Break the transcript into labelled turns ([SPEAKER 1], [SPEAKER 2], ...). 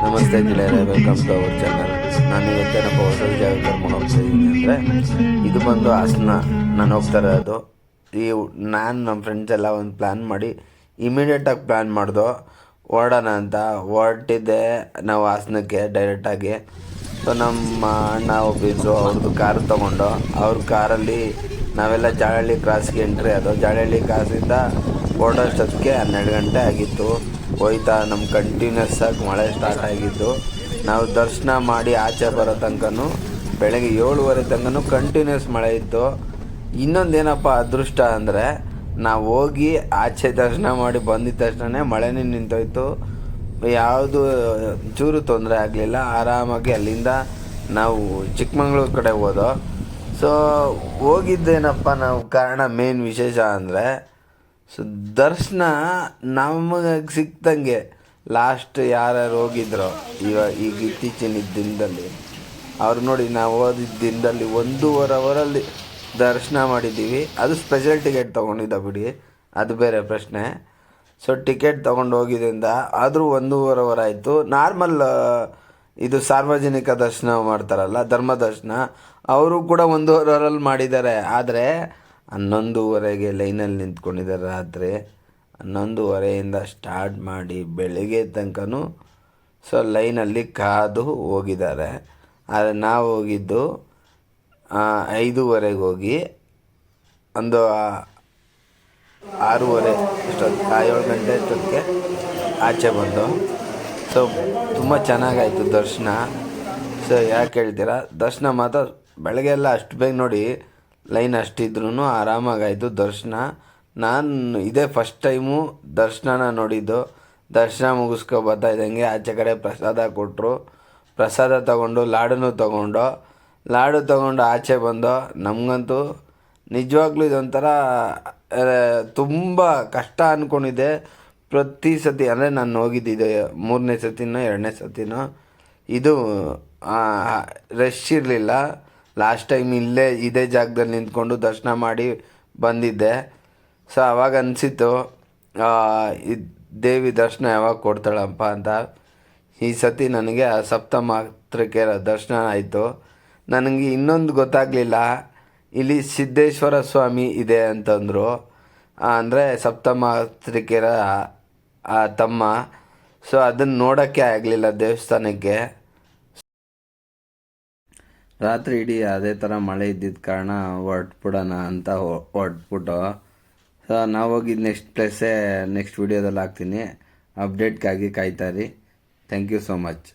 [SPEAKER 1] ನಮಸ್ತೆ ಗೆಳೆಯರೆ, welcome to our channel. ನಾನು ಇವತ್ತೇನಪ್ಪ ಹೊಸ ಜಾಗ ಕರ್ಕೊಂಡು ಹೋಗ್ತಾ ಇದ್ದೀನಿ ಅಂದರೆ, ಇದು ಬಂದು ಹಾಸನ. ನಾನು ಹೋಗ್ತಾ ಇರೋದು ನಾನು ನಮ್ಮ ಫ್ರೆಂಡ್ಸ್ ಎಲ್ಲ ಒಂದು ಪ್ಲ್ಯಾನ್ ಮಾಡಿ ಇಮಿಡಿಯೇಟಾಗಿ ಪ್ಲ್ಯಾನ್ ಮಾಡ್ದೋ ಹೊರಡೋಣ ಅಂತ ಹೊರಟಿದ್ದೆ ನಾವು ಹಾಸನಕ್ಕೆ ಡೈರೆಕ್ಟಾಗಿ. ಸೊ ನಮ್ಮ ಅಣ್ಣ ಒಬ್ಬಿದ್ರು, ಅವ್ರದ್ದು ಕಾರ್ ತೊಗೊಂಡು ಅವ್ರ ಕಾರಲ್ಲಿ ನಾವೆಲ್ಲ ಜಾಳಹಳ್ಳಿ ಕ್ರಾಸ್ಗೆ ಎಂಟ್ರಿ ಅದು. ಜಾಳಹಳ್ಳಿ ಕ್ರಾಸಿಂದ ಹೊರಡೋಷ್ಟೊತ್ತಿಗೆ 12 ಗಂಟೆ ಆಗಿತ್ತು. ಹೋಯ್ತಾ ನಮ್ಮ ಕಂಟಿನ್ಯೂಸ್ ಆಗಿ ಮಳೆ ಸ್ಟಾರ್ಟ್ ಆಗಿದ್ದು. ನಾವು ದರ್ಶನ ಮಾಡಿ ಆಚೆ ಬರೋ ತನಕನೂ ಬೆಳಗ್ಗೆ 7:30 ತನಕನೂ ಕಂಟಿನ್ಯೂಸ್ ಮಳೆ ಇತ್ತು. ಇನ್ನೊಂದೇನಪ್ಪ ಅದೃಷ್ಟ ಅಂದರೆ, ನಾವು ಹೋಗಿ ಆಚೆ ದರ್ಶನ ಮಾಡಿ ಬಂದಿದ್ದ ತಕ್ಷಣ ಮಳೆನೇ ನಿಂತೋಯ್ತು. ಯಾವುದು ಚೂರು ತೊಂದರೆ ಆಗಲಿಲ್ಲ. ಆರಾಮಾಗಿ ಅಲ್ಲಿಂದ ನಾವು ಚಿಕ್ಕಮಂಗ್ಳೂರು ಕಡೆ ಹೋದೋ. ಸೊ ಹೋಗಿದ್ದೇನಪ್ಪ ನಾವು ಕಾರಣ ಮೇನ್ ವಿಶೇಷ ಅಂದರೆ, ಸೊ ದರ್ಶನ ನಮಗೆ ಸಿಕ್ತಂಗೆ ಲಾಸ್ಟ್ ಯಾರ್ಯಾರು ಹೋಗಿದ್ರೋ ಈಗ ಇತ್ತೀಚಿನ ದಿನದಲ್ಲಿ ಅವ್ರು ನೋಡಿ, ನಾವು ಓದಿದ್ದ ದಿನದಲ್ಲಿ 1.5 ಅವರಲ್ಲಿ ದರ್ಶನ ಮಾಡಿದ್ದೀವಿ. ಅದು ಸ್ಪೆಷಲ್ ಟಿಕೆಟ್ ತೊಗೊಂಡಿದ್ದ ಬಿಡಿ, ಅದು ಬೇರೆ ಪ್ರಶ್ನೆ. ಸೊ ಟಿಕೆಟ್ ತೊಗೊಂಡು ಹೋಗಿದ್ದರಿಂದ ಆದರೂ 1.5 ಅವರ್ ಆಯಿತು. ನಾರ್ಮಲ್ ಇದು ಸಾರ್ವಜನಿಕ ದರ್ಶನ ಮಾಡ್ತಾರಲ್ಲ, ಧರ್ಮ ದರ್ಶನ, ಅವರು ಕೂಡ 1.5 ಅವರಲ್ಲಿ ಮಾಡಿದ್ದಾರೆ. ಆದರೆ 11:30ಗೆ ಲೈನಲ್ಲಿ ನಿಂತ್ಕೊಂಡಿದ್ದಾರೆ. ರಾತ್ರಿ 11:30ಇಂದ ಸ್ಟಾರ್ಟ್ ಮಾಡಿ ಬೆಳಗ್ಗೆ ತನಕನೂ ಸೊ ಲೈನಲ್ಲಿ ಕಾದು ಹೋಗಿದ್ದಾರೆ. ಆದರೆ ನಾವು ಹೋಗಿದ್ದು 5:30ಗೆ ಹೋಗಿ ಒಂದು 6:30 ಅಷ್ಟೊತ್ತು 7 ಗಂಟೆ ಅಷ್ಟೊತ್ತಿಗೆ ಆಚೆ ಬಂದು. ಸೊ ತುಂಬ ಚೆನ್ನಾಗಾಯಿತು ದರ್ಶನ. ಸೊ ಯಾಕೆ ಹೇಳ್ತೀರಾ, ದರ್ಶನ ಮಾತ್ರ ಬೆಳಗ್ಗೆ ಎಲ್ಲ ಅಷ್ಟು ಬೇಗ ನೋಡಿ ಲೈನ್ ಅಷ್ಟಿದ್ರೂ ಆರಾಮಾಗಾಯಿತು ದರ್ಶನ. ನಾನು ಇದೇ ಫಸ್ಟ್ ಟೈಮು ದರ್ಶನನ ನೋಡಿದ್ದು. ದರ್ಶನ ಮುಗಿಸ್ಕೊ ಬರ್ತಾ ಇದ್ದಂಗೆ ಆಚೆ ಕಡೆ ಪ್ರಸಾದ ಕೊಟ್ಟರು. ಪ್ರಸಾದ ತೊಗೊಂಡು ಲಾಡು ತೊಗೊಂಡು ಆಚೆ ಬಂದು. ನಮಗಂತೂ ನಿಜವಾಗ್ಲೂ ಇದೊಂಥರ ತುಂಬ ಕಷ್ಟ ಅಂದ್ಕೊಂಡಿದ್ದೆ. ಪ್ರತಿ ಸತಿ ಅಂದರೆ ನಾನು ಹೋಗಿದ್ದಿದೆ 3ನೇ ಸತಿನೋ 2ನೇ ಸತಿನೋ, ಇದು ರಶ್ ಇರಲಿಲ್ಲ. ಲಾಸ್ಟ್ ಟೈಮ್ ಇದೇ ಜಾಗದಲ್ಲಿ ನಿಂತ್ಕೊಂಡು ದರ್ಶನ ಮಾಡಿ ಬಂದಿದ್ದೆ. ಸೊ ಆವಾಗ ಅನಿಸಿತ್ತು ದೇವಿ ದರ್ಶನ ಯಾವಾಗ ಕೊಡ್ತಾಳಪ್ಪ ಅಂತ. ಈ ಸತಿ ನನಗೆ ಸಪ್ತಮಾತೃಕೆಯರ ದರ್ಶನ ಆಯಿತು. ನನಗೆ ಇನ್ನೊಂದು ಗೊತ್ತಾಗಲಿಲ್ಲ, ಇಲ್ಲಿ ಸಿದ್ದೇಶ್ವರ ಸ್ವಾಮಿ ಇದೆ ಅಂತಂದರು. ಅಂದರೆ ಸಪ್ತಮಾತೃಕೆಯರ ತಮ್ಮ. ಸೊ ಅದನ್ನು ನೋಡೋಕ್ಕೆ ಆಗಲಿಲ್ಲ ದೇವಸ್ಥಾನಕ್ಕೆ. ರಾತ್ರಿ ಇಡೀ ಅದೇ ಥರ ಮಳೆ ಇದ್ದಿದ್ದ ಕಾರಣ ಹೊರಟ್ಬಿಡೋಣ ಅಂತ ಹೊರಟ್ಬಿಟ್ಟು. ಸೊ ನಾವು ಹೋಗಿದ್ದು ನೆಕ್ಸ್ಟ್ ವೀಡಿಯೋದಲ್ಲಿ ಹಾಕ್ತೀನಿ. ಅಪ್ಡೇಟ್ಗಾಗಿ ಕಾಯ್ತಾರಿ. Thank you so much.